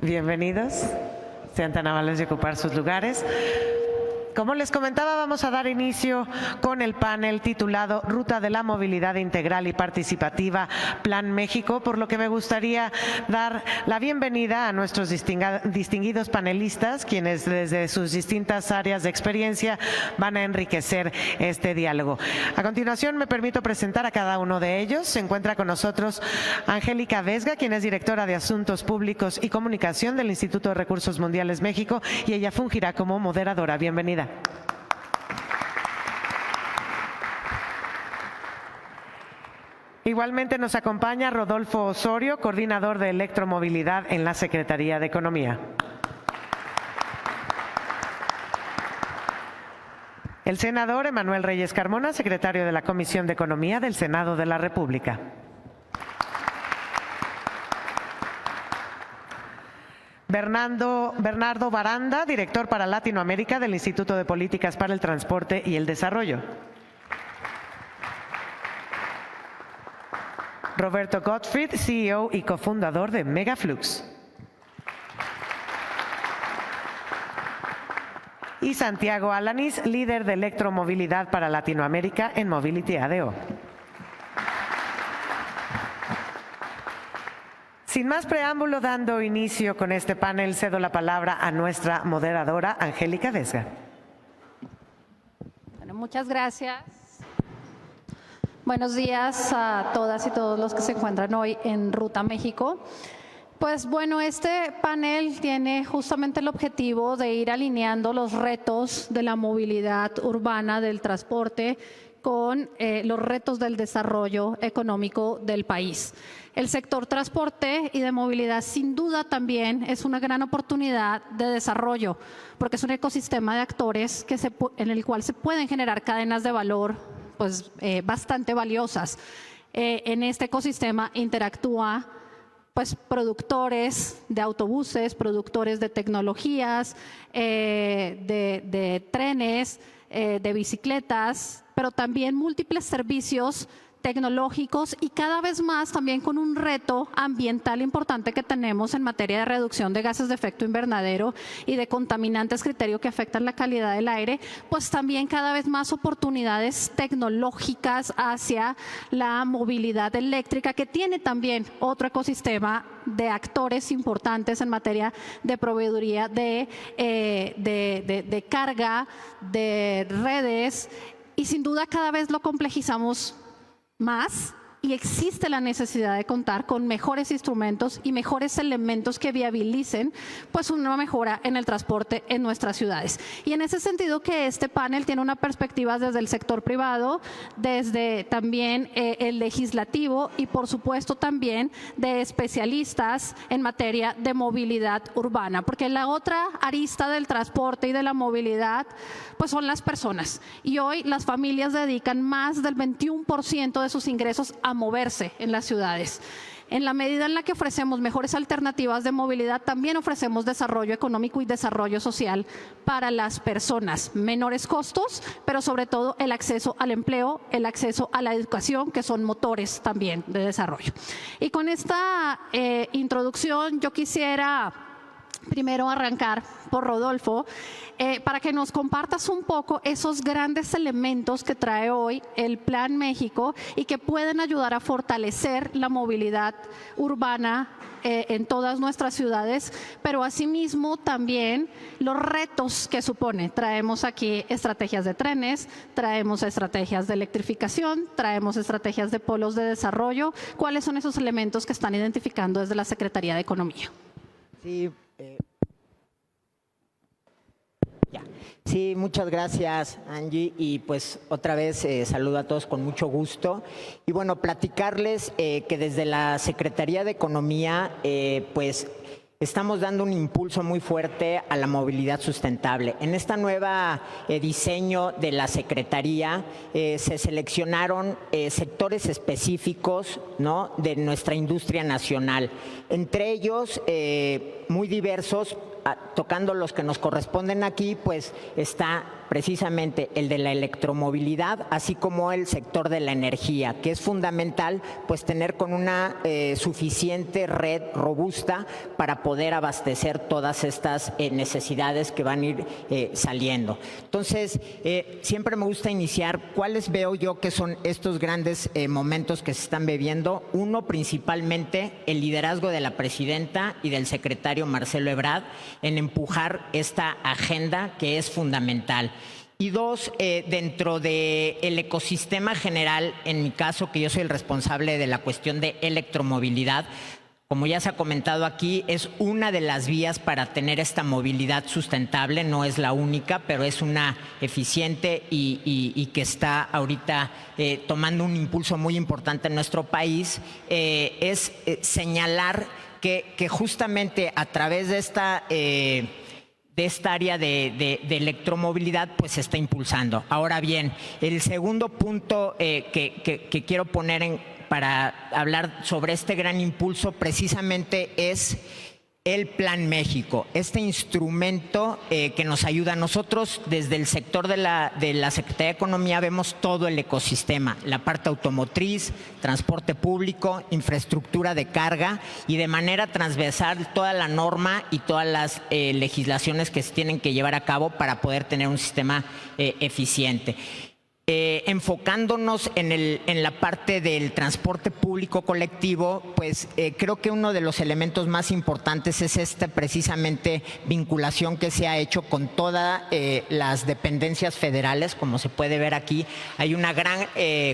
Bienvenidos. Sean tan amables de ocupar sus lugares. Como les comentaba, vamos a dar inicio con el panel titulado Ruta de la Movilidad Integral y Participativa, Plan México, por lo que me gustaría dar la bienvenida a nuestros distinguidos panelistas, quienes desde sus distintas áreas de experiencia van a enriquecer este diálogo. A continuación, me permito presentar a cada uno de ellos. Se encuentra con nosotros Angélica Vesga, quien es directora de Asuntos Públicos y Comunicación del Instituto de Recursos Mundiales México, y ella fungirá como moderadora. Bienvenida. Igualmente nos acompaña Rodolfo Osorio, coordinador de electromovilidad en la Secretaría de Economía. El senador Emanuel Reyes Carmona, secretario de la Comisión de Economía del Senado de la República. Bernardo Baranda, director para Latinoamérica del Instituto de Políticas para el Transporte y el Desarrollo. Roberto Gottfried, CEO y cofundador de Megaflux. Y Santiago Alanis, líder de electromovilidad para Latinoamérica en Mobility ADO. Sin más preámbulo, dando inicio con este panel, cedo la palabra a nuestra moderadora, Angélica Vesga. Bueno, muchas gracias. Buenos días a todas y todos los que se encuentran hoy en Ruta México. Pues bueno, este panel tiene justamente el objetivo de ir alineando los retos de la movilidad urbana, del transporte, con los retos del desarrollo económico del país. El sector transporte y de movilidad sin duda también es una gran oportunidad de desarrollo, porque es un ecosistema de actores en el cual se pueden generar cadenas de valor pues, bastante valiosas. En este ecosistema interactúa pues, productores de autobuses, productores de tecnologías, de trenes, de bicicletas, pero también múltiples servicios tecnológicos y cada vez más también con un reto ambiental importante que tenemos en materia de reducción de gases de efecto invernadero y de contaminantes criterio que afectan la calidad del aire, pues también cada vez más oportunidades tecnológicas hacia la movilidad eléctrica, que tiene también otro ecosistema de actores importantes en materia de proveeduría de carga, de redes, y sin duda cada vez lo complejizamos más y existe la necesidad de contar con mejores instrumentos y mejores elementos que viabilicen pues una mejora en el transporte en nuestras ciudades. Y en ese sentido que este panel tiene una perspectiva desde el sector privado, desde también el legislativo y por supuesto también de especialistas en materia de movilidad urbana, porque la otra arista del transporte y de la movilidad pues son las personas, y hoy las familias dedican más del 21% de sus ingresos a moverse en las ciudades. En la medida en la que ofrecemos mejores alternativas de movilidad, también ofrecemos desarrollo económico y desarrollo social para las personas. Menores costos, pero sobre todo el acceso al empleo, el acceso a la educación, que son motores también de desarrollo. Y con esta introducción yo quisiera primero arrancar por Rodolfo, para que nos compartas un poco esos grandes elementos que trae hoy el Plan México y que pueden ayudar a fortalecer la movilidad urbana en todas nuestras ciudades, pero asimismo también los retos que supone. Traemos aquí estrategias de trenes, traemos estrategias de electrificación, traemos estrategias de polos de desarrollo. ¿Cuáles son esos elementos que están identificando desde la Secretaría de Economía? Sí, Sí, muchas gracias, Angie, y pues otra vez saludo a todos con mucho gusto. Y bueno, platicarles que desde la Secretaría de Economía pues estamos dando un impulso muy fuerte a la movilidad sustentable. En esta nueva diseño de la Secretaría se seleccionaron sectores específicos, ¿no?, de nuestra industria nacional. Entre ellos, muy diversos, tocando los que nos corresponden aquí, pues está precisamente el de la electromovilidad, así como el sector de la energía, que es fundamental pues tener con una suficiente red robusta para poder abastecer todas estas necesidades que van a ir saliendo. Entonces, siempre me gusta iniciar cuáles veo yo que son estos grandes momentos que se están viviendo. Uno, principalmente, el liderazgo de la presidenta y del secretario Marcelo Ebrard en empujar esta agenda que es fundamental. Y dos, dentro del ecosistema general, en mi caso, que yo soy el responsable de la cuestión de electromovilidad, como ya se ha comentado aquí, es una de las vías para tener esta movilidad sustentable, no es la única, pero es una eficiente y que está ahorita tomando un impulso muy importante en nuestro país, es señalar que justamente a través de esta área de electromovilidad pues se está impulsando. Ahora bien, el segundo punto que quiero poner para hablar sobre este gran impulso precisamente es el Plan México, este instrumento que nos ayuda. Nosotros desde el sector de la Secretaría de Economía vemos todo el ecosistema, la parte automotriz, transporte público, infraestructura de carga y de manera transversal toda la norma y todas las legislaciones que se tienen que llevar a cabo para poder tener un sistema eficiente. Enfocándonos en la parte del transporte público colectivo, pues creo que uno de los elementos más importantes es esta precisamente vinculación que se ha hecho con todas las dependencias federales. Como se puede ver aquí, hay una gran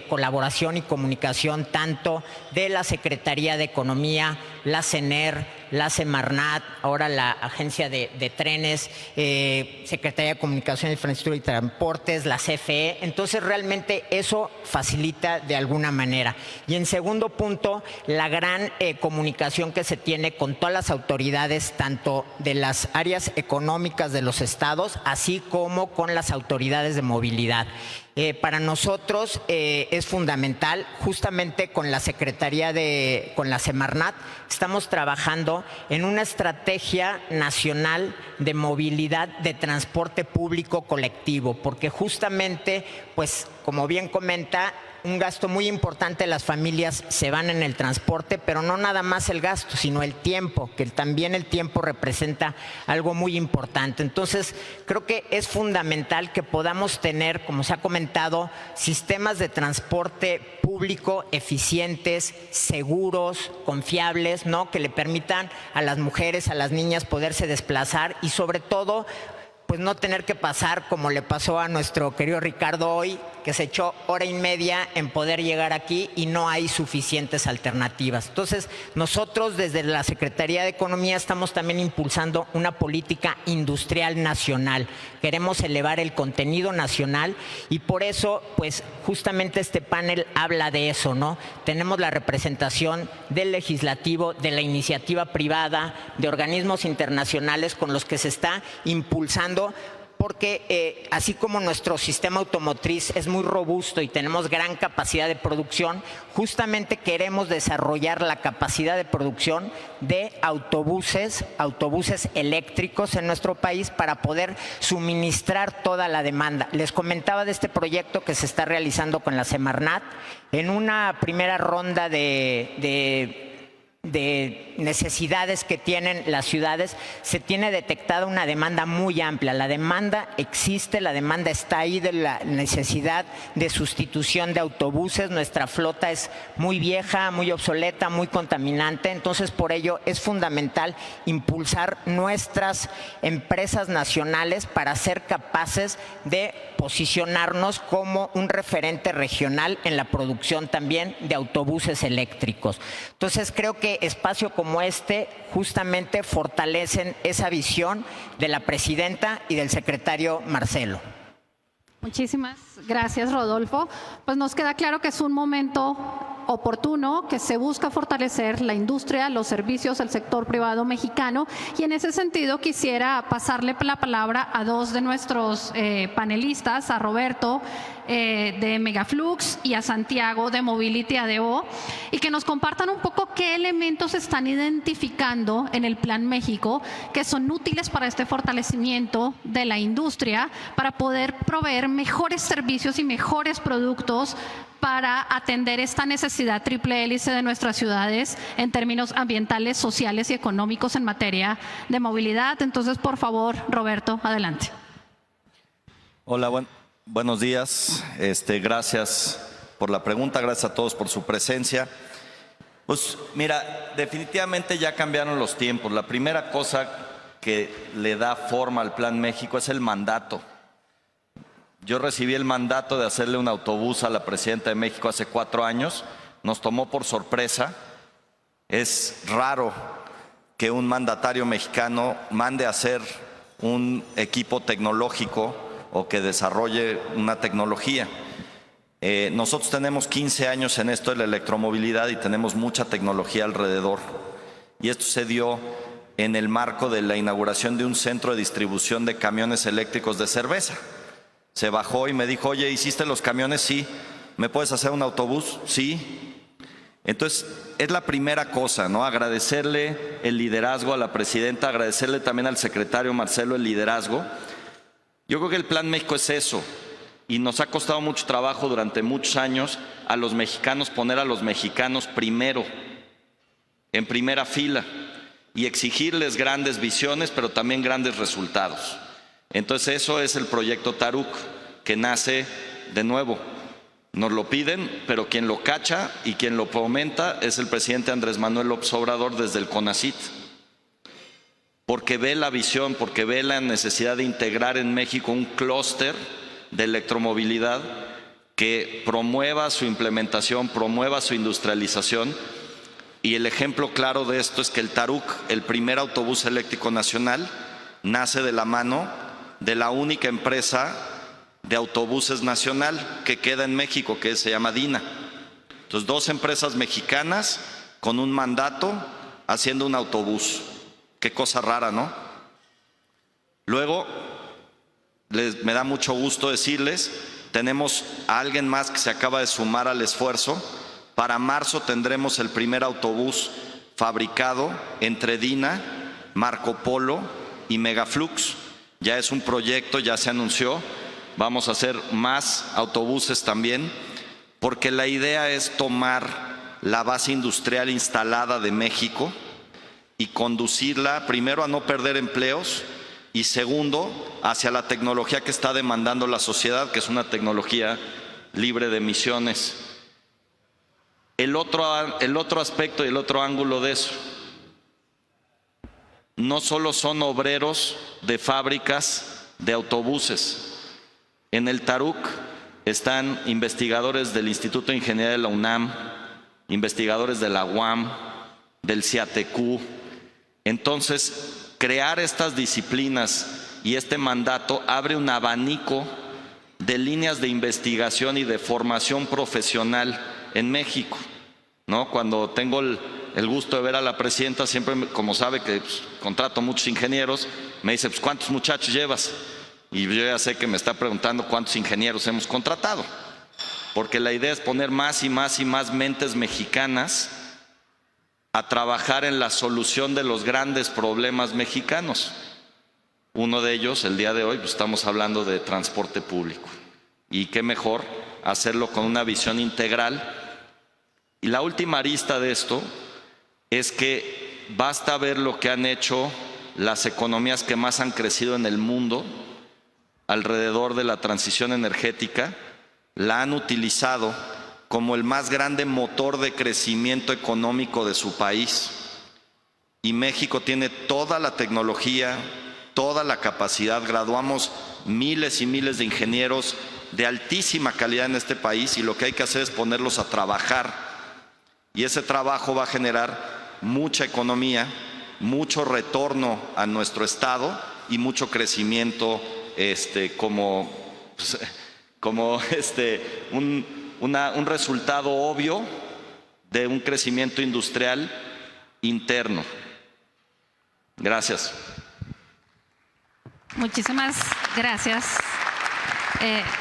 colaboración y comunicación tanto de la Secretaría de Economía, la CENER, la Semarnat, ahora la Agencia de Trenes, Secretaría de Comunicación, Infraestructura y Transportes, la CFE. Entonces realmente eso facilita de alguna manera. Y en segundo punto, la gran comunicación que se tiene con todas las autoridades, tanto de las áreas económicas de los estados, así como con las autoridades de movilidad. Para nosotros es fundamental, justamente con la Secretaría con la Semarnat, estamos trabajando en una estrategia nacional de movilidad de transporte público colectivo, porque justamente, pues como bien comenta, un gasto muy importante, las familias se van en el transporte, pero no nada más el gasto, sino el tiempo, que también el tiempo representa algo muy importante. Entonces, creo que es fundamental que podamos tener, como se ha comentado, sistemas de transporte público eficientes, seguros, confiables, ¿no? Que le permitan a las mujeres, a las niñas poderse desplazar y sobre todo, pues no tener que pasar como le pasó a nuestro querido Ricardo hoy, que se echó hora y media en poder llegar aquí y no hay suficientes alternativas. Entonces, nosotros desde la Secretaría de Economía estamos también impulsando una política industrial nacional. Queremos elevar el contenido nacional y por eso, pues justamente este panel habla de eso, ¿no? Tenemos la representación del legislativo, de la iniciativa privada, de organismos internacionales con los que se está impulsando, porque así como nuestro sistema automotriz es muy robusto y tenemos gran capacidad de producción, justamente queremos desarrollar la capacidad de producción de autobuses eléctricos en nuestro país para poder suministrar toda la demanda. Les comentaba de este proyecto que se está realizando con la Semarnat. En una primera ronda de necesidades que tienen las ciudades, se tiene detectada una demanda muy amplia. La demanda existe, la demanda está ahí de la necesidad de sustitución de autobuses. Nuestra flota es muy vieja, muy obsoleta, muy contaminante. Entonces, por ello es fundamental impulsar nuestras empresas nacionales para ser capaces de posicionarnos como un referente regional en la producción también de autobuses eléctricos. Entonces, creo que espacios como este justamente fortalecen esa visión de la presidenta y del secretario Marcelo. Muchísimas gracias, Rodolfo. Pues nos queda claro que es un momento oportuno, que se busca fortalecer la industria, los servicios, el sector privado mexicano, y en ese sentido quisiera pasarle la palabra a dos de nuestros panelistas, a Roberto de Megaflux y a Santiago de Mobility ADO, y que nos compartan un poco qué elementos están identificando en el Plan México que son útiles para este fortalecimiento de la industria, para poder proveer mejores servicios y mejores productos para atender esta necesidad triple hélice de nuestras ciudades en términos ambientales, sociales y económicos en materia de movilidad. Entonces, por favor, Roberto, adelante. Hola, buenos días. Gracias por la pregunta, gracias a todos por su presencia. Pues mira, definitivamente ya cambiaron los tiempos. La primera cosa que le da forma al Plan México es el mandato. Yo recibí el mandato de hacerle un autobús a la presidenta de México hace 4 años. Nos tomó por sorpresa. Es raro que un mandatario mexicano mande a hacer un equipo tecnológico o que desarrolle una tecnología. Nosotros tenemos 15 años en esto de la electromovilidad y tenemos mucha tecnología alrededor. Y esto se dio en el marco de la inauguración de un centro de distribución de camiones eléctricos de cerveza. Se bajó y me dijo, oye, ¿hiciste los camiones? Sí. ¿Me puedes hacer un autobús? Sí. Entonces, es la primera cosa, ¿no? Agradecerle el liderazgo a la presidenta, agradecerle también al secretario Marcelo el liderazgo. Yo creo que el Plan México es eso, y nos ha costado mucho trabajo durante muchos años a los mexicanos poner a los mexicanos primero, en primera fila, y exigirles grandes visiones, pero también grandes resultados. Entonces eso es el proyecto Taruk, que nace de nuevo. Nos lo piden, pero quien lo cacha y quien lo fomenta es el presidente Andrés Manuel López Obrador desde el CONACYT. Porque ve la visión, porque ve la necesidad de integrar en México un clúster de electromovilidad que promueva su implementación, promueva su industrialización. Y el ejemplo claro de esto es que el Taruk, el primer autobús eléctrico nacional, nace de la mano de la única empresa de autobuses nacional que queda en México, que se llama DINA. Entonces, 2 empresas mexicanas con un mandato haciendo un autobús. Qué cosa rara, ¿no? Luego, me da mucho gusto decirles, tenemos a alguien más que se acaba de sumar al esfuerzo. Para marzo tendremos el primer autobús fabricado entre DINA, Marco Polo y Megaflux. Ya es un proyecto, ya se anunció. Vamos a hacer más autobuses también, porque la idea es tomar la base industrial instalada de México y conducirla, primero, a no perder empleos y segundo, hacia la tecnología que está demandando la sociedad, que es una tecnología libre de emisiones. El otro aspecto y el otro ángulo de eso, no solo son obreros de fábricas de autobuses. En el Taruk están investigadores del Instituto de Ingeniería de la UNAM, investigadores de la UAM, del CIATECU. Entonces, crear estas disciplinas y este mandato abre un abanico de líneas de investigación y de formación profesional en México, ¿no? Cuando tengo el gusto de ver a la presidenta, siempre, como sabe que contrato muchos ingenieros, me dice, pues, ¿cuántos muchachos llevas? Y yo ya sé que me está preguntando cuántos ingenieros hemos contratado, porque la idea es poner más y más y más mentes mexicanas a trabajar en la solución de los grandes problemas mexicanos. Uno de ellos, el día de hoy, pues estamos hablando de transporte público. Y qué mejor hacerlo con una visión integral. Y la última arista de esto es que basta ver lo que han hecho las economías que más han crecido en el mundo alrededor de la transición energética. La han utilizado como el más grande motor de crecimiento económico de su país. Y México tiene toda la tecnología, toda la capacidad. Graduamos miles y miles de ingenieros de altísima calidad en este país y lo que hay que hacer es ponerlos a trabajar. Y ese trabajo va a generar mucha economía, mucho retorno a nuestro estado y mucho crecimiento como un resultado obvio de un crecimiento industrial interno. Gracias. Muchísimas gracias.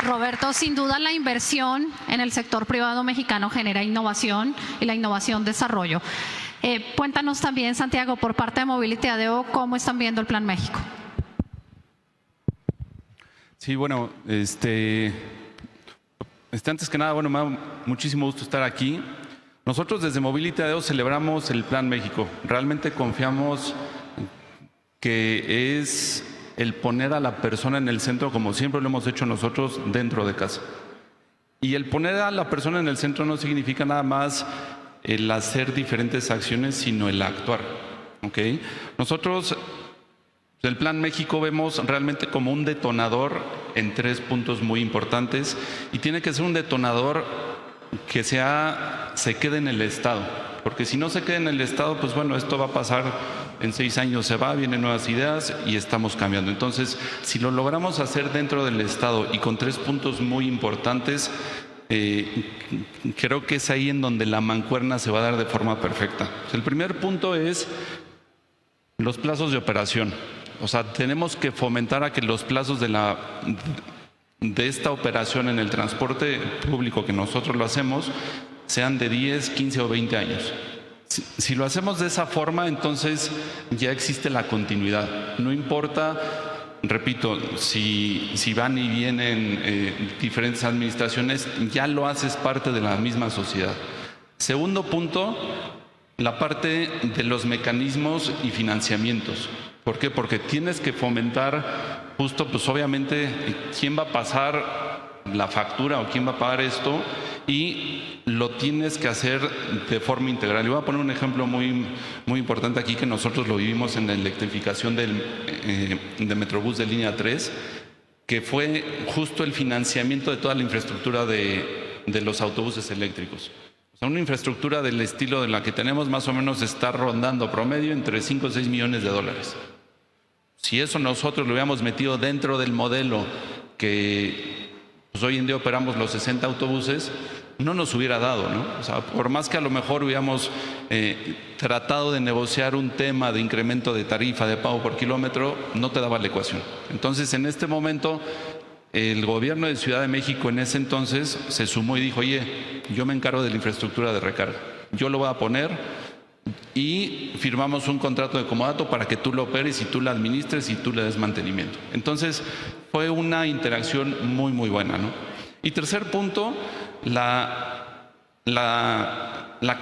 Roberto, sin duda la inversión en el sector privado mexicano genera innovación y la innovación desarrollo. Cuéntanos también, Santiago, por parte de Mobility ADO, ¿cómo están viendo el Plan México? Sí, bueno, antes que nada, bueno, me da muchísimo gusto estar aquí. Nosotros desde Mobility ADO celebramos el Plan México. Realmente confiamos que es el poner a la persona en el centro, como siempre lo hemos hecho nosotros dentro de casa. Y el poner a la persona en el centro no significa nada más el hacer diferentes acciones, sino el actuar. ¿Okay? Nosotros, el Plan México, vemos realmente como un detonador en 3 puntos muy importantes, y tiene que ser un detonador que se quede en el Estado, porque si no se queda en el Estado, pues bueno, esto va a pasar en 6 años, se va, vienen nuevas ideas y estamos cambiando. Entonces, si lo logramos hacer dentro del Estado y con 3 puntos muy importantes, creo que es ahí en donde la mancuerna se va a dar de forma perfecta. El primer punto es los plazos de operación. O sea, tenemos que fomentar a que los plazos de esta operación en el transporte público, que nosotros lo hacemos, sean de 10, 15 o 20 años. Si lo hacemos de esa forma, entonces ya existe la continuidad. No importa, repito, si van y vienen diferentes administraciones, ya lo haces parte de la misma sociedad. Segundo punto, la parte de los mecanismos y financiamientos. ¿Por qué? Porque tienes que fomentar justo, pues obviamente, quién va a pasar la factura o quién va a pagar esto, y lo tienes que hacer de forma integral. Y voy a poner un ejemplo muy importante aquí, que nosotros lo vivimos en la electrificación de Metrobús de línea 3, que fue justo el financiamiento de toda la infraestructura de los autobuses eléctricos. O sea, una infraestructura del estilo de la que tenemos más o menos está rondando promedio entre 5 o 6 millones de dólares. Si eso nosotros lo hubiéramos metido dentro del modelo que pues hoy en día operamos los 60 autobuses, no nos hubiera dado, ¿no? O sea, por más que a lo mejor hubiéramos tratado de negociar un tema de incremento de tarifa de pago por kilómetro, no te daba la ecuación. Entonces, en este momento, el gobierno de Ciudad de México en ese entonces se sumó y dijo, oye, yo me encargo de la infraestructura de recarga, yo lo voy a poner, y firmamos un contrato de comodato para que tú lo operes y tú lo administres y tú le des mantenimiento. Entonces, fue una interacción muy buena, ¿no? Y tercer punto, la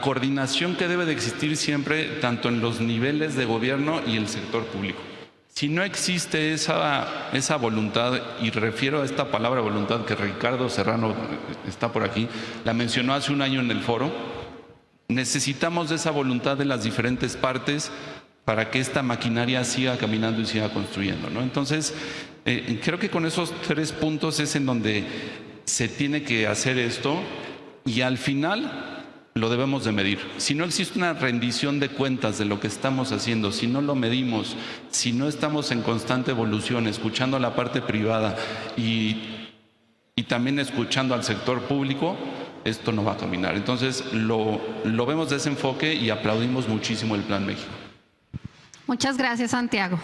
coordinación que debe de existir siempre, tanto en los niveles de gobierno y el sector público. Si no existe esa voluntad, y refiero a esta palabra voluntad que Ricardo Serrano está por aquí, la mencionó hace un año en el foro, necesitamos de esa voluntad de las diferentes partes para que esta maquinaria siga caminando y siga construyendo, ¿no? Entonces, creo que con esos 3 puntos es en donde se tiene que hacer esto, y al final lo debemos de medir. Si no existe una rendición de cuentas de lo que estamos haciendo, si no lo medimos, si no estamos en constante evolución, escuchando a la parte privada y también escuchando al sector público, esto no va a caminar. Entonces, lo vemos de ese enfoque y aplaudimos muchísimo el Plan México. Muchas gracias, Santiago.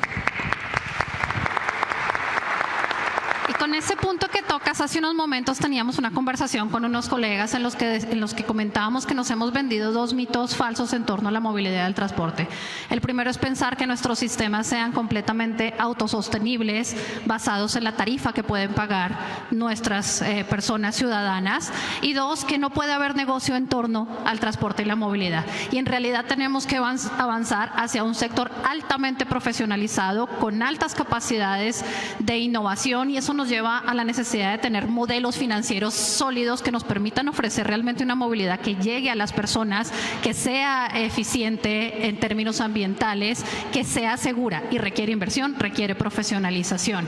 Y con ese punto que tocas, hace unos momentos teníamos una conversación con unos colegas en los que comentábamos que nos hemos vendido 2 mitos falsos en torno a la movilidad del transporte. El primero es pensar que nuestros sistemas sean completamente autosostenibles, basados en la tarifa que pueden pagar nuestras personas ciudadanas, y 2, que no puede haber negocio en torno al transporte y la movilidad. Y en realidad tenemos que avanzar hacia un sector altamente profesionalizado, con altas capacidades de innovación, y eso nos lleva a la necesidad de tener modelos financieros sólidos que nos permitan ofrecer realmente una movilidad que llegue a las personas, que sea eficiente en términos ambientales, que sea segura, y requiere inversión, requiere profesionalización.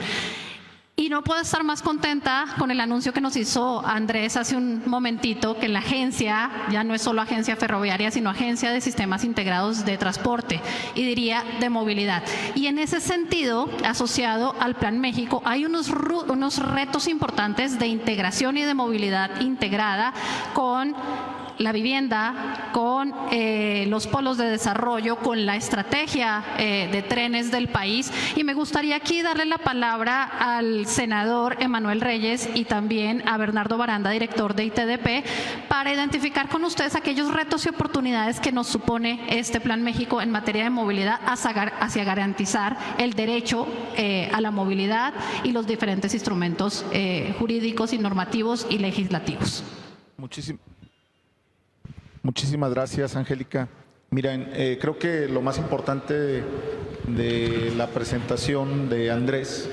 Y no puedo estar más contenta con el anuncio que nos hizo Andrés hace un momentito, que la agencia ya no es solo agencia ferroviaria, sino agencia de sistemas integrados de transporte, y diría de movilidad. Y en ese sentido, asociado al Plan México, hay unos retos importantes de integración y de movilidad integrada con la vivienda, con los polos de desarrollo, con la estrategia de trenes del país. Y me gustaría aquí darle la palabra al senador Emanuel Reyes y también a Bernardo Baranda, director de ITDP, para identificar con ustedes aquellos retos y oportunidades que nos supone este Plan México en materia de movilidad hacia garantizar el derecho a la movilidad y los diferentes instrumentos jurídicos y normativos y legislativos. Muchísimas gracias, Angélica. Miren, creo que lo más importante de la presentación de Andrés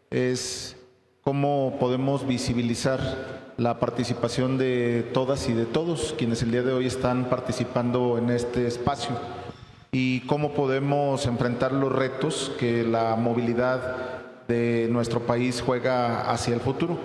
es cómo podemos visibilizar la participación de todas y de todos quienes el día de hoy están participando en este espacio y cómo podemos enfrentar los retos que la movilidad de nuestro país juega hacia el futuro.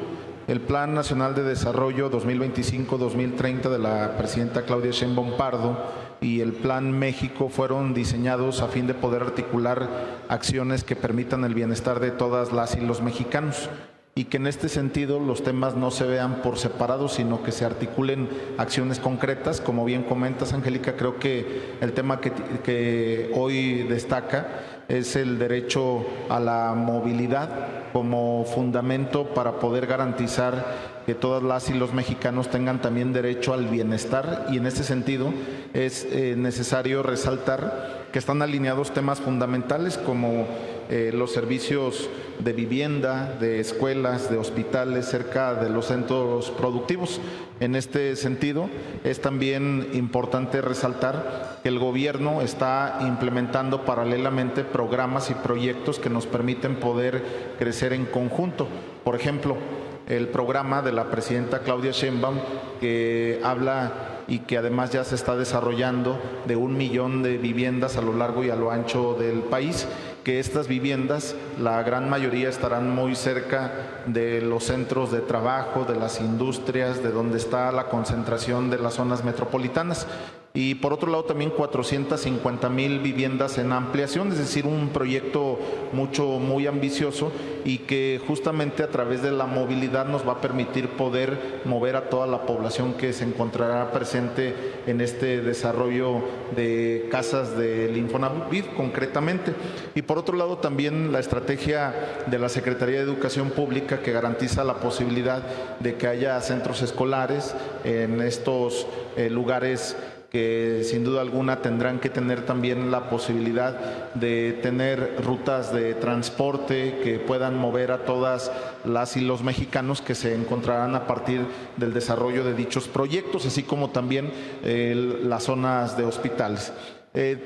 El Plan Nacional de Desarrollo 2025-2030 de la presidenta Claudia Sheinbaum Pardo y el Plan México fueron diseñados a fin de poder articular acciones que permitan el bienestar de todas las y los mexicanos, y que en este sentido los temas no se vean por separado, sino que se articulen acciones concretas. Como bien comentas, Angélica, creo que el tema que hoy destaca es el derecho a la movilidad como fundamento para poder garantizar que todas las y los mexicanos tengan también derecho al bienestar, y en este sentido es necesario resaltar que están alineados temas fundamentales como los servicios de vivienda, de escuelas, de hospitales cerca de los centros productivos. En este sentido, es también importante resaltar que el gobierno está implementando paralelamente programas y proyectos que nos permiten poder crecer en conjunto. Por ejemplo, el programa de la presidenta Claudia Sheinbaum, que habla y que además ya se está desarrollando de 1 millón de viviendas a lo largo y a lo ancho del país, que estas viviendas, la gran mayoría estarán muy cerca de los centros de trabajo, de las industrias, de donde está la concentración de las zonas metropolitanas. Y por otro lado también 450,000 viviendas en ampliación, es decir, un proyecto muy ambicioso y que justamente a través de la movilidad nos va a permitir poder mover a toda la población que se encontrará presente en este desarrollo de casas del Infonavit concretamente. Y por otro lado también la estrategia de la Secretaría de Educación Pública, que garantiza la posibilidad de que haya centros escolares en estos lugares que sin duda alguna tendrán que tener también la posibilidad de tener rutas de transporte que puedan mover a todas las y los mexicanos que se encontrarán a partir del desarrollo de dichos proyectos, así como también las zonas de hospitales.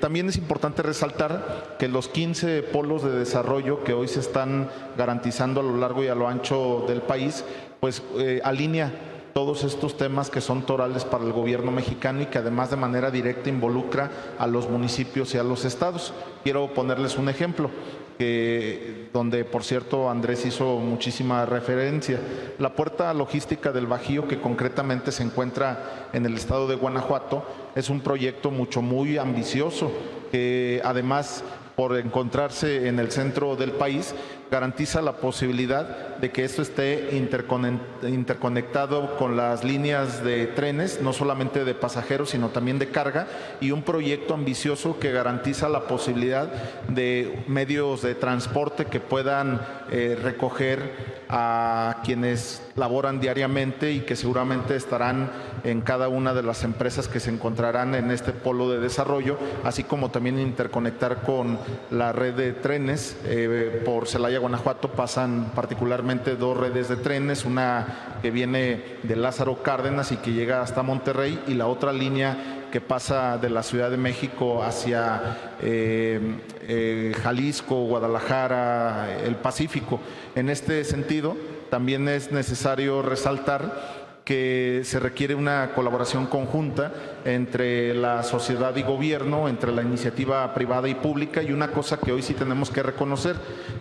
También es importante resaltar que los 15 polos de desarrollo que hoy se están garantizando a lo largo y a lo ancho del país, pues alinea todos estos temas que son torales para el gobierno mexicano y que además de manera directa involucra a los municipios y a los estados. Quiero ponerles un ejemplo, donde por cierto Andrés hizo muchísima referencia. La puerta logística del Bajío, que concretamente se encuentra en el estado de Guanajuato, es un proyecto muy ambicioso, que además por encontrarse en el centro del país, garantiza la posibilidad de que esto esté interconectado con las líneas de trenes, no solamente de pasajeros, sino también de carga, y un proyecto ambicioso que garantiza la posibilidad de medios de transporte que puedan recoger a quienes laboran diariamente y que seguramente estarán en cada una de las empresas que se encontrarán en este polo de desarrollo, así como también interconectar con la red de trenes. Por Celaya, Guanajuato, pasan particularmente 2 redes de trenes, una que viene de Lázaro Cárdenas y que llega hasta Monterrey, y la otra línea que pasa de la Ciudad de México hacia Jalisco, Guadalajara, el Pacífico. En este sentido, también es necesario resaltar que se requiere una colaboración conjunta entre la sociedad y gobierno, entre la iniciativa privada y pública, y una cosa que hoy sí tenemos que reconocer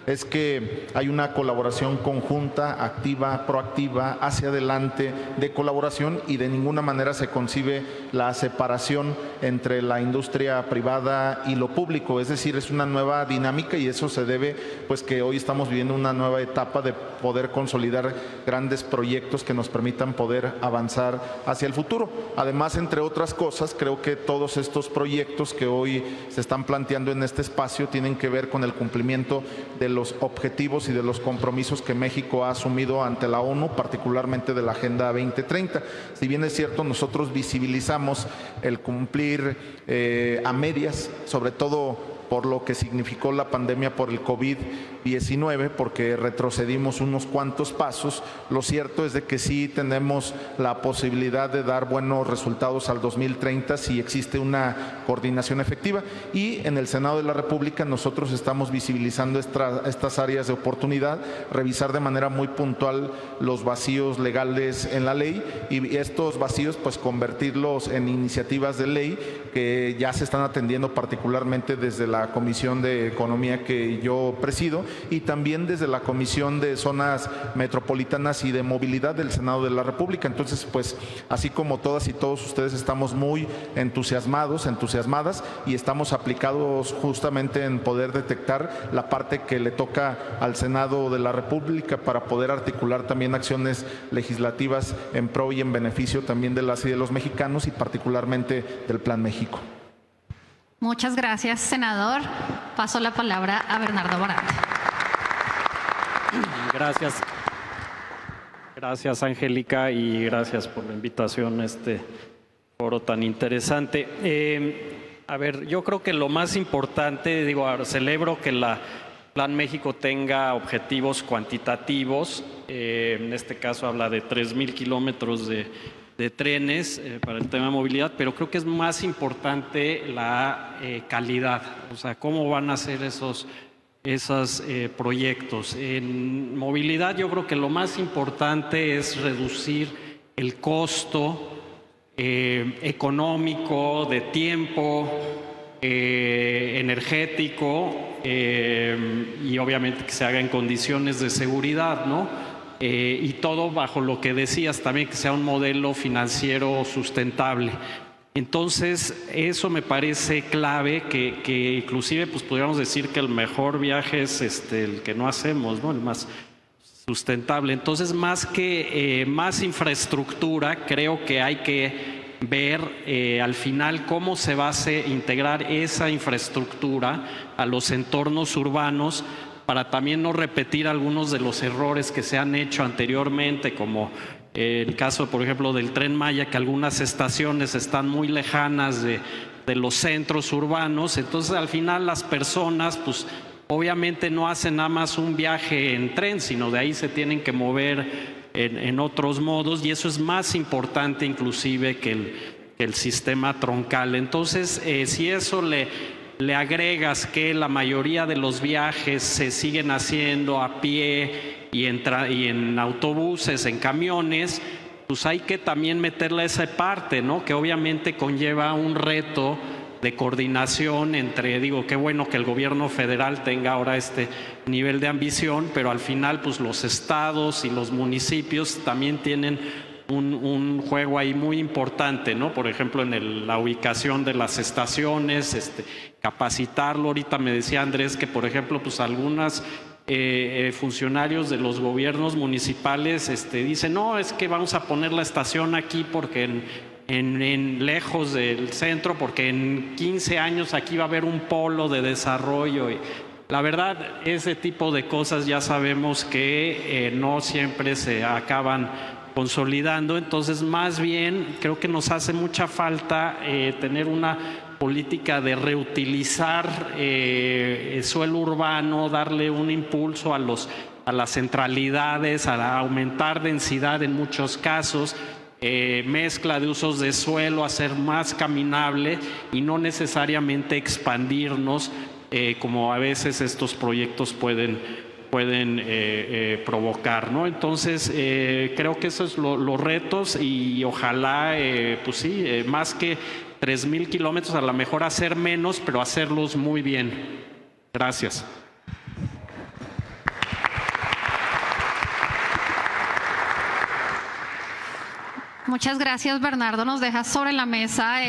es que hay una colaboración conjunta, activa, proactiva, hacia adelante, de colaboración, y de ninguna manera se concibe la separación entre la industria privada y lo público. Es decir, es una nueva dinámica, y eso se debe pues que hoy estamos viviendo una nueva etapa de poder consolidar grandes proyectos que nos permitan poder poder avanzar hacia el futuro. Además, entre otras cosas, creo que todos estos proyectos que hoy se están planteando en este espacio tienen que ver con el cumplimiento de los objetivos y de los compromisos que México ha asumido ante la ONU, particularmente de la Agenda 2030. Si bien es cierto, nosotros visibilizamos el cumplir a medias, sobre todo por lo que significó la pandemia por el COVID-19, porque retrocedimos unos cuantos pasos. Lo cierto es de que sí tenemos la posibilidad de dar buenos resultados al 2030 si existe una coordinación efectiva, y en el Senado de la República nosotros estamos visibilizando estas áreas de oportunidad, revisar de manera muy puntual los vacíos legales en la ley, y estos vacíos pues convertirlos en iniciativas de ley que ya se están atendiendo particularmente desde la Comisión de Economía que yo presido, y también desde la Comisión de Zonas Metropolitanas y de Movilidad del Senado de la República. Entonces, pues, así como todas y todos ustedes estamos muy entusiasmadas, y estamos aplicados justamente en poder detectar la parte que le toca al Senado de la República para poder articular también acciones legislativas en pro y en beneficio también de las y de los mexicanos, y particularmente del Plan México. Muchas gracias, senador. Paso la palabra a Bernardo Baranda. Gracias, Angélica, y gracias por la invitación a este foro tan interesante. A ver, yo creo que lo más importante, celebro que la Plan México tenga objetivos cuantitativos. En este caso habla de 3,000 kilómetros de trenes para el tema de movilidad, pero creo que es más importante la calidad, o sea, cómo van a ser esos proyectos. En movilidad yo creo que lo más importante es reducir el costo económico, de tiempo, energético, y obviamente que se haga en condiciones de seguridad, ¿no? Y todo bajo lo que decías también, que sea un modelo financiero sustentable. Entonces, eso me parece clave, que inclusive pues podríamos decir que el mejor viaje es el que no hacemos, ¿no? El más sustentable. Entonces, más infraestructura, creo que hay que ver al final cómo se va a integrar esa infraestructura a los entornos urbanos, para también no repetir algunos de los errores que se han hecho anteriormente, como el caso, por ejemplo, del Tren Maya, que algunas estaciones están muy lejanas de los centros urbanos. Entonces, al final las personas, pues obviamente no hacen nada más un viaje en tren, sino de ahí se tienen que mover en otros modos, y eso es más importante inclusive que el sistema troncal. Entonces, si eso le agregas que la mayoría de los viajes se siguen haciendo a pie y en autobuses, en camiones, pues hay que también meterle esa parte, ¿no? Que obviamente conlleva un reto de coordinación entre, qué bueno que el gobierno federal tenga ahora este nivel de ambición, pero al final pues los estados y los municipios también tienen un juego ahí muy importante, ¿no? Por ejemplo, en la ubicación de las estaciones, capacitarlo. Ahorita me decía Andrés que, por ejemplo, pues algunas funcionarios de los gobiernos municipales dicen, no, es que vamos a poner la estación aquí porque en lejos del centro, porque en 15 años aquí va a haber un polo de desarrollo. Y la verdad, ese tipo de cosas ya sabemos que no siempre se acaban consolidando. Entonces, más bien, creo que nos hace mucha falta tener una política de reutilizar suelo urbano, darle un impulso a las centralidades, a aumentar densidad en muchos casos, mezcla de usos de suelo, hacer más caminable y no necesariamente expandirnos como a veces estos proyectos pueden provocar, ¿no? Entonces, creo que esos son los retos, y ojalá, pues sí, más que 3,000 kilómetros, a lo mejor hacer menos, pero hacerlos muy bien. Gracias. Muchas gracias, Bernardo. Nos deja sobre la mesa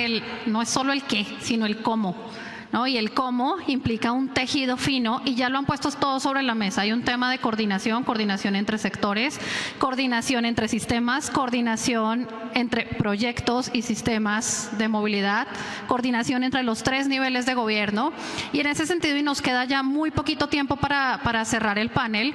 no es solo el qué, sino el cómo. ¿no? Y el cómo implica un tejido fino y ya lo han puesto todo sobre la mesa. Hay un tema de coordinación, coordinación entre sectores, coordinación entre sistemas, coordinación entre proyectos y sistemas de movilidad, coordinación entre los 3 niveles de gobierno. Y en ese sentido, y nos queda ya muy poquito tiempo para cerrar el panel,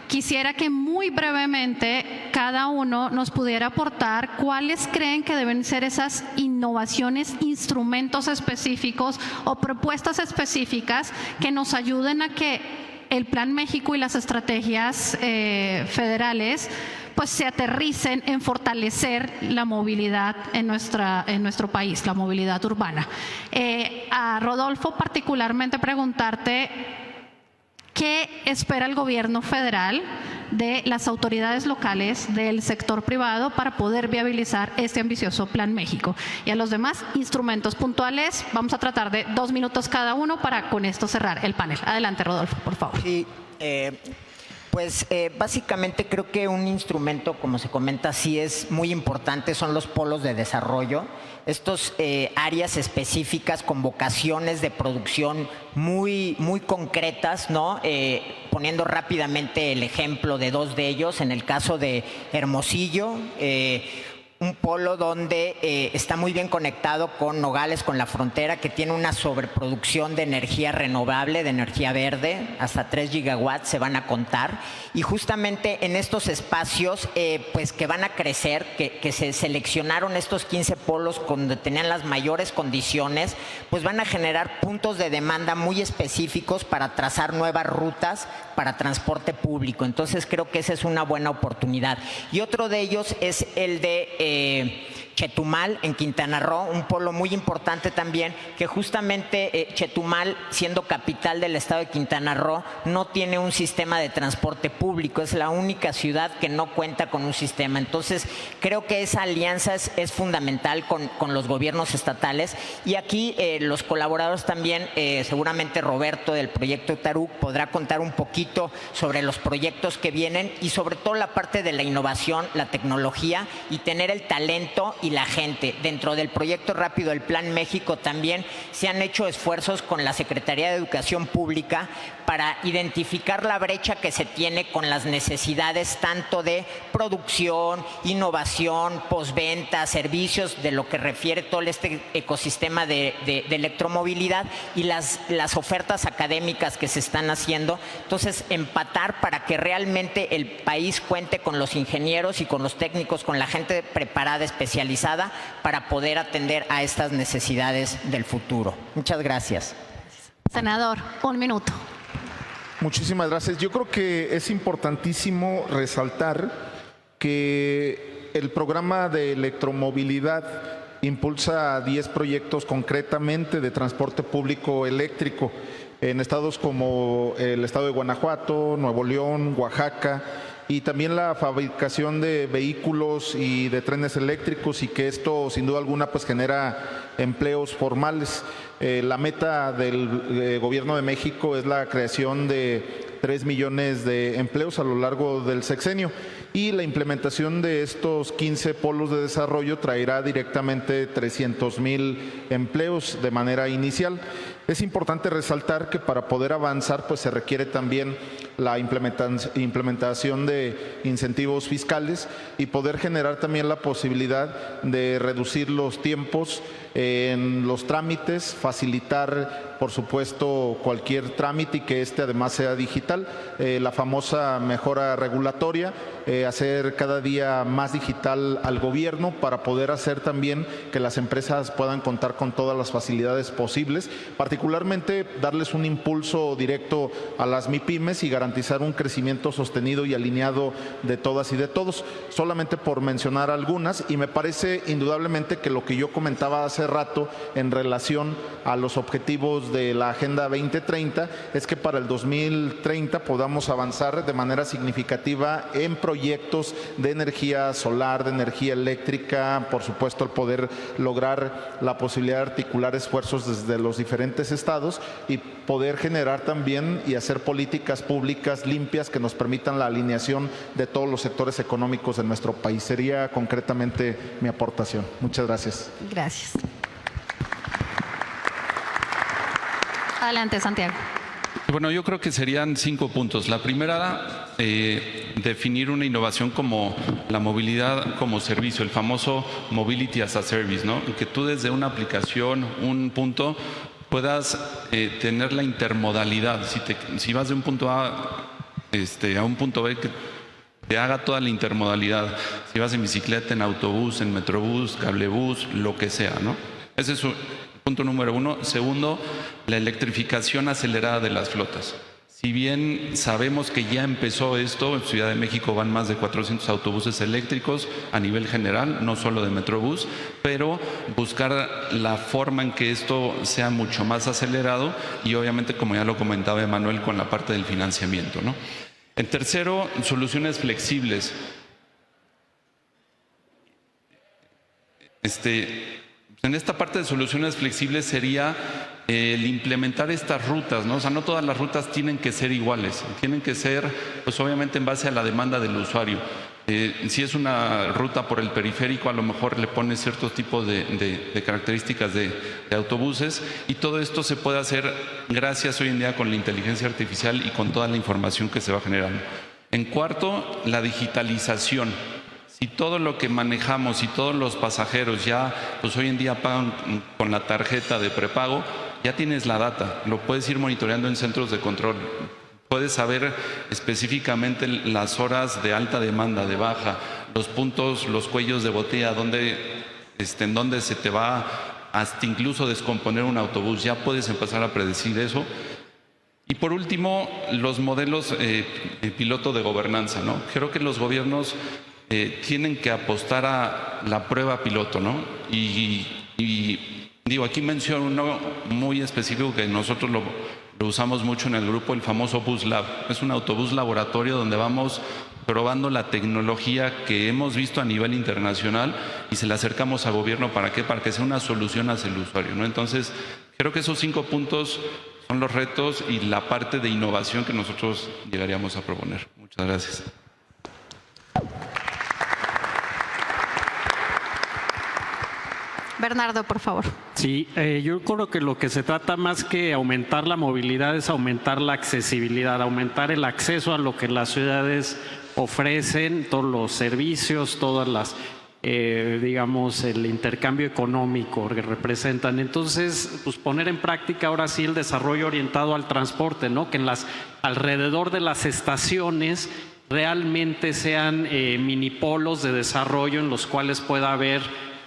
quisiera que muy brevemente cada uno nos pudiera aportar cuáles creen que deben ser esas innovaciones, instrumentos específicos o propuestas específicas que nos ayuden a que el Plan México y las estrategias federales pues se aterricen en fortalecer la movilidad en nuestro país, la movilidad urbana. A Rodolfo particularmente preguntarte ¿qué espera el gobierno federal de las autoridades locales, del sector privado, para poder viabilizar este ambicioso Plan México? Y a los demás instrumentos puntuales, vamos a tratar de 2 minutos cada uno para con esto cerrar el panel. Adelante, Rodolfo, por favor. Sí, básicamente creo que un instrumento, como se comenta, sí es muy importante, son los polos de desarrollo. Estos áreas específicas con vocaciones de producción muy concretas, ¿no? Poniendo rápidamente el ejemplo de 2 de ellos, en el caso de Hermosillo, un polo donde está muy bien conectado con Nogales, con la frontera, que tiene una sobreproducción de energía renovable, de energía verde, hasta 3 gigawatts se van a contar. Y justamente en estos espacios pues que van a crecer, que se seleccionaron estos 15 polos donde tenían las mayores condiciones, pues van a generar puntos de demanda muy específicos para trazar nuevas rutas para transporte público. Entonces creo que esa es una buena oportunidad. Y otro de ellos es el de Chetumal, en Quintana Roo, un polo muy importante también, que justamente Chetumal, siendo capital del estado de Quintana Roo, no tiene un sistema de transporte público, es la única ciudad que no cuenta con un sistema. Entonces creo que esa alianza es fundamental con los gobiernos estatales, y aquí los colaboradores también, seguramente Roberto del proyecto Taruk podrá contar un poquito sobre los proyectos que vienen y sobre todo la parte de la innovación, la tecnología y tener el talento y la gente. Dentro del proyecto rápido del Plan México también se han hecho esfuerzos con la Secretaría de Educación Pública para identificar la brecha que se tiene con las necesidades tanto de producción, innovación, postventa, servicios, de lo que refiere todo este ecosistema de electromovilidad y las ofertas académicas que se están haciendo. Entonces, empatar para que realmente el país cuente con los ingenieros y con los técnicos, con la gente preparada, especializada, para poder atender a estas necesidades del futuro. Muchas gracias. Senador, 1 minuto. Muchísimas gracias. Yo creo que es importantísimo resaltar que el programa de electromovilidad impulsa 10 proyectos concretamente de transporte público eléctrico en estados como el estado de Guanajuato, Nuevo León, Oaxaca, y también la fabricación de vehículos y de trenes eléctricos, y que esto sin duda alguna pues genera empleos formales. La meta del Gobierno de México es la creación de 3 millones de empleos a lo largo del sexenio, y la implementación de estos 15 polos de desarrollo traerá directamente 300,000 empleos de manera inicial. Es importante resaltar que para poder avanzar pues se requiere también la implementación de incentivos fiscales y poder generar también la posibilidad de reducir los tiempos en los trámites, facilitar por supuesto cualquier trámite y que este además sea digital, la famosa mejora regulatoria, hacer cada día más digital al gobierno para poder hacer también que las empresas puedan contar con todas las facilidades posibles, particularmente darles un impulso directo a las MIPYMES y garantizar un crecimiento sostenido y alineado de todas y de todos, solamente por mencionar algunas. Y me parece indudablemente que lo que yo comentaba hace rato en relación a los objetivos de la Agenda 2030 es que para el 2030 podamos avanzar de manera significativa en proyectos de energía solar, de energía eléctrica, por supuesto el poder lograr la posibilidad de articular esfuerzos desde los diferentes estados y poder generar también y hacer políticas públicas limpias que nos permitan la alineación de todos los sectores económicos de nuestro país. Sería concretamente mi aportación. Muchas gracias. Gracias. Adelante, Santiago. Bueno, yo creo que serían 5 puntos. La primera, definir una innovación como la movilidad como servicio, el famoso Mobility as a Service, ¿no? Que tú desde una aplicación, un punto, puedas tener la intermodalidad. Si vas de un punto A a un punto B, que te haga toda la intermodalidad. Si vas en bicicleta, en autobús, en metrobús, cablebús, lo que sea, ¿no? Ese es punto número 1. Segundo, la electrificación acelerada de las flotas. Si bien sabemos que ya empezó esto, en Ciudad de México van más de 400 autobuses eléctricos a nivel general, no solo de Metrobús, pero buscar la forma en que esto sea mucho más acelerado y obviamente, como ya lo comentaba Emanuel, con la parte del financiamiento, ¿no? En tercero, soluciones flexibles. En esta parte de soluciones flexibles sería el implementar estas rutas, ¿no? O sea, no todas las rutas tienen que ser iguales, tienen que ser, pues obviamente en base a la demanda del usuario. Si es una ruta por el periférico, a lo mejor le pones ciertos tipos de características de autobuses, y todo esto se puede hacer gracias hoy en día con la inteligencia artificial y con toda la información que se va generando. En cuarto, la digitalización. Si todo lo que manejamos y todos los pasajeros ya, pues hoy en día pagan con la tarjeta de prepago, ya tienes la data, lo puedes ir monitoreando en centros de control. Puedes saber específicamente las horas de alta demanda, de baja, los puntos, los cuellos de botella, en donde se te va hasta incluso descomponer un autobús. Ya puedes empezar a predecir eso. Y por último, los modelos piloto de gobernanza, ¿no? Creo que los gobiernos tienen que apostar a la prueba piloto, ¿no? Y digo, aquí menciono uno muy específico que nosotros lo usamos mucho en el grupo, el famoso Bus Lab. Es un autobús laboratorio donde vamos probando la tecnología que hemos visto a nivel internacional y se la acercamos al gobierno. ¿Para qué? Para que sea una solución hacia el usuario, ¿no? Entonces, creo que esos 5 puntos son los retos y la parte de innovación que nosotros llegaríamos a proponer. Muchas gracias. Bernardo, por favor. Sí, yo creo que lo que se trata más que aumentar la movilidad es aumentar la accesibilidad, aumentar el acceso a lo que las ciudades ofrecen, todos los servicios, todas las, digamos, el intercambio económico que representan. Entonces, pues poner en práctica ahora sí el desarrollo orientado al transporte, ¿no? Que alrededor de las estaciones realmente sean minipolos de desarrollo en los cuales pueda haber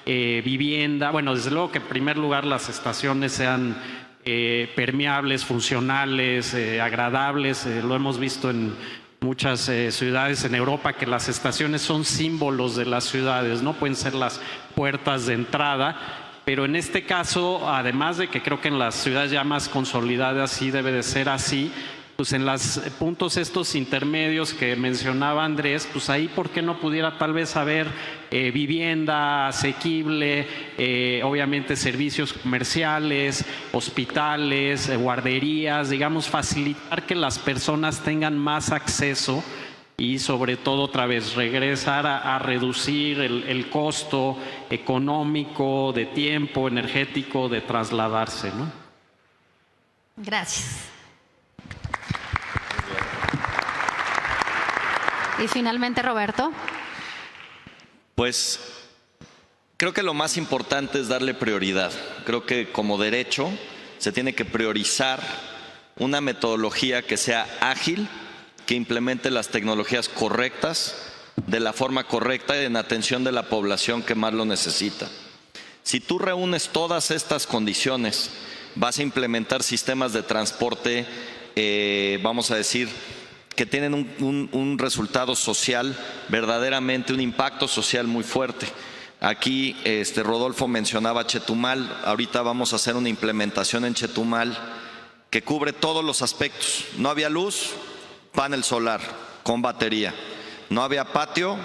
vivienda. Bueno, desde luego que en primer lugar las estaciones sean permeables, funcionales, agradables. Lo hemos visto en muchas ciudades en Europa, que las estaciones son símbolos de las ciudades, ¿no? Pueden ser las puertas de entrada, pero en este caso, además de que creo que en las ciudades ya más consolidadas sí debe de ser así, pues en los puntos estos intermedios que mencionaba Andrés, pues ahí por qué no pudiera tal vez haber vivienda asequible, obviamente servicios comerciales, hospitales, guarderías, digamos, facilitar que las personas tengan más acceso y sobre todo otra vez regresar a reducir el costo económico, de tiempo, energético, de trasladarse, ¿no? Gracias. Y finalmente, Roberto. Pues creo que lo más importante es darle prioridad. Creo que como derecho se tiene que priorizar una metodología que sea ágil, que implemente las tecnologías correctas, de la forma correcta y en atención de la población que más lo necesita. Si tú reúnes todas estas condiciones, vas a implementar sistemas de transporte, vamos a decir, que tienen un resultado social, verdaderamente un impacto social muy fuerte. Aquí Rodolfo mencionaba Chetumal. Ahorita vamos a hacer una implementación en Chetumal que cubre todos los aspectos. No había luz, panel solar con batería. No había patio,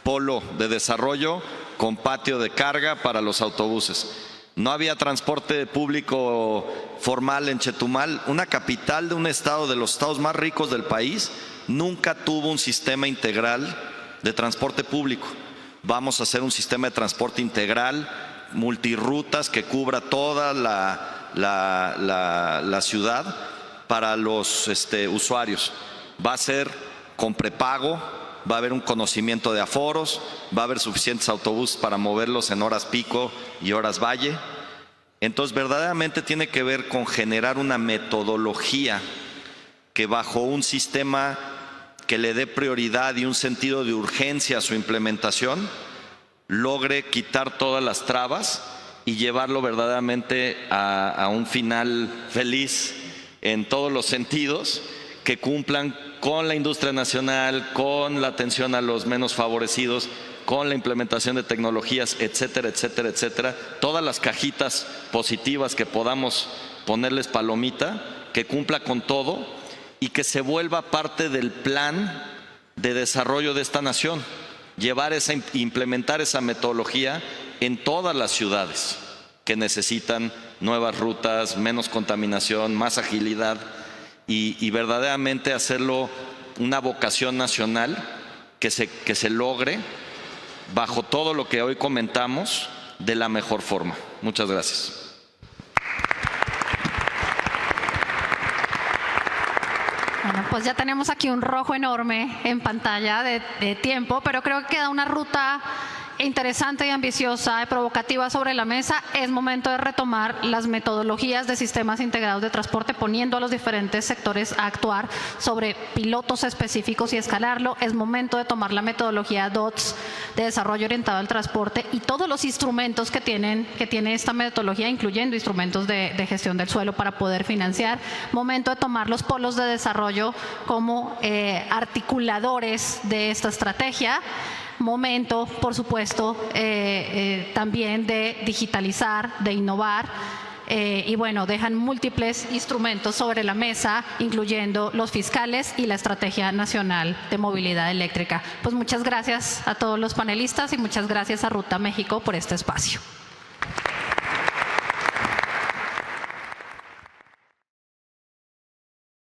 polo de desarrollo con patio de carga para los autobuses. No había transporte público formal en Chetumal. Una capital de un estado, de los estados más ricos del país, nunca tuvo un sistema integral de transporte público. Vamos a hacer un sistema de transporte integral, multirrutas, que cubra toda la ciudad para los usuarios. Va a ser con prepago, va a haber un conocimiento de aforos, va a haber suficientes autobuses para moverlos en horas pico y horas valle. Entonces, verdaderamente tiene que ver con generar una metodología que bajo un sistema que le dé prioridad y un sentido de urgencia a su implementación, logre quitar todas las trabas y llevarlo verdaderamente a un final feliz en todos los sentidos, que cumplan con la industria nacional, con la atención a los menos favorecidos, con la implementación de tecnologías, etcétera, etcétera, etcétera. Todas las cajitas positivas que podamos ponerles palomita, que cumpla con todo y que se vuelva parte del plan de desarrollo de esta nación. Implementar esa metodología en todas las ciudades que necesitan nuevas rutas, menos contaminación, más agilidad y verdaderamente hacerlo una vocación nacional que se logre bajo todo lo que hoy comentamos de la mejor forma. Muchas gracias. Bueno, pues ya tenemos aquí un rojo enorme en pantalla de tiempo, pero creo que queda una ruta interesante y ambiciosa y provocativa sobre la mesa. Es momento de retomar las metodologías de sistemas integrados de transporte, poniendo a los diferentes sectores a actuar sobre pilotos específicos y escalarlo. Es momento de tomar la metodología DOTS de desarrollo orientado al transporte y todos los instrumentos que tiene esta metodología, incluyendo instrumentos de gestión del suelo para poder financiar. Momento de tomar los polos de desarrollo como articuladores de esta estrategia. Momento, por supuesto, también de digitalizar, de innovar. Y bueno, dejan múltiples instrumentos sobre la mesa, incluyendo los fiscales y la Estrategia Nacional de Movilidad Eléctrica. Pues muchas gracias a todos los panelistas y muchas gracias a Ruta México por este espacio.